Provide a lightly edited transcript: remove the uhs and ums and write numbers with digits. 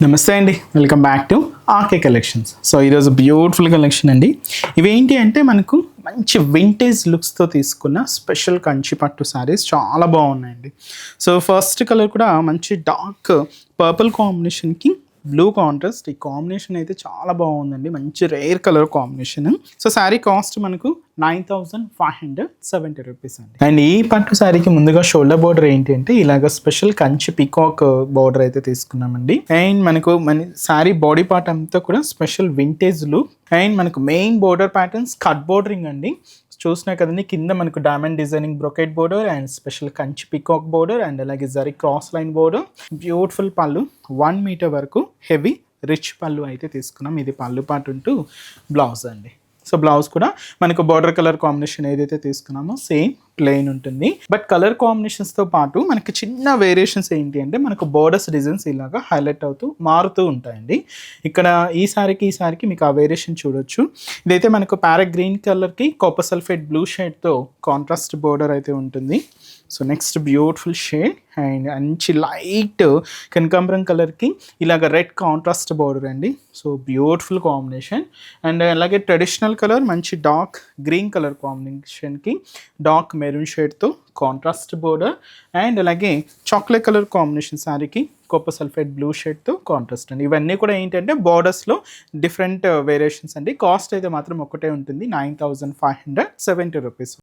నమస్తే అండి, welcome back to RK collections. So ఈరోజు బ్యూటిఫుల్ కలెక్షన్ అండి. ఇవేంటి అంటే మనకు మంచి వింటేజ్ లుక్స్తో తీసుకున్న స్పెషల్ కంచి పట్టు శారీస్ చాలా బాగున్నాయండి. సో ఫస్ట్ కలర్ కూడా మంచి డార్క్ పర్పుల్ కాంబినేషన్కి బ్లూ కాంట్రాస్ట్. ఈ కాంబినేషన్ అయితే చాలా బాగుందండి, మంచి rare colour combination. So sari cost మనకు 9,570 రూపీస్ అండి. అండ్ ఈ పట్టు శారీకి ముందుగా షోల్డర్ బోర్డర్ ఏంటి అంటే ఇలాగ స్పెషల్ కంచి పికాక్ బోర్డర్ అయితే తీసుకున్నామండి. అండ్ మనకు శారీ బాడీ పార్ట్ అంతా కూడా స్పెషల్ వింటేజ్ లుక్. అండ్ మనకు main border patterns cut bordering అండి. చూసినా కదండి, కింద మనకు diamond designing brocade border and special Kanchi peacock border and అలాగే zari cross line border. Beautiful పళ్ళు 1 మీటర్ వరకు హెవీ రిచ్ పళ్ళు అయితే తీసుకున్నాం. ఇది పళ్ళు పాటు ఉంటూ బ్లౌజ్ అండి. సో బ్లౌజ్ కూడా మనకు బార్డర్ కలర్ కాంబినేషన్ ఏదైతే తీసుకున్నామో సేమ్ ప్లెయిన్ ఉంటుంది. బట్ కలర్ కాంబినేషన్స్తో పాటు మనకి చిన్న వేరియేషన్స్ ఏంటి అంటే మనకు బోర్డర్స్ డిజైన్స్ ఇలాగా హైలైట్ అవుతూ మారుతూ ఉంటాయండి. ఇక్కడ ఈ సారీకి మీకు ఆ వేరియేషన్ చూడొచ్చు. ఇదైతే మనకు ప్యారెట్ గ్రీన్ కలర్కి కాపర్ సల్ఫేట్ బ్లూ షేడ్తో కాంట్రాస్ట్ బోర్డర్ అయితే ఉంటుంది. So next beautiful shade and మంచి లైట్ కనకాంబరం కలర్కి ఇలాగ రెడ్ కాంట్రాస్ట్ బోర్డర్ అండి. So beautiful combination. అండ్ అలాగే ట్రెడిషనల్ కలర్ మంచి డార్క్ గ్రీన్ కలర్ కాంబినేషన్కి డార్క్ మెరూన్ షేడ్తో కాంట్రాస్ట్ బోర్డర్ అండ్ అలాగే చాక్లెట్ కలర్ కాంబినేషన్ శారీకి కాపర్ సల్ఫేట్ బ్లూ షేడ్తో కాంట్రాస్ట్ అండి. ఇవన్నీ కూడా ఏంటంటే బార్డర్స్లో డిఫరెంట్ వేరియేషన్స్ అండి. కాస్ట్ అయితే మాత్రం ఒకటే ఉంటుంది, 9,570 రూపీస్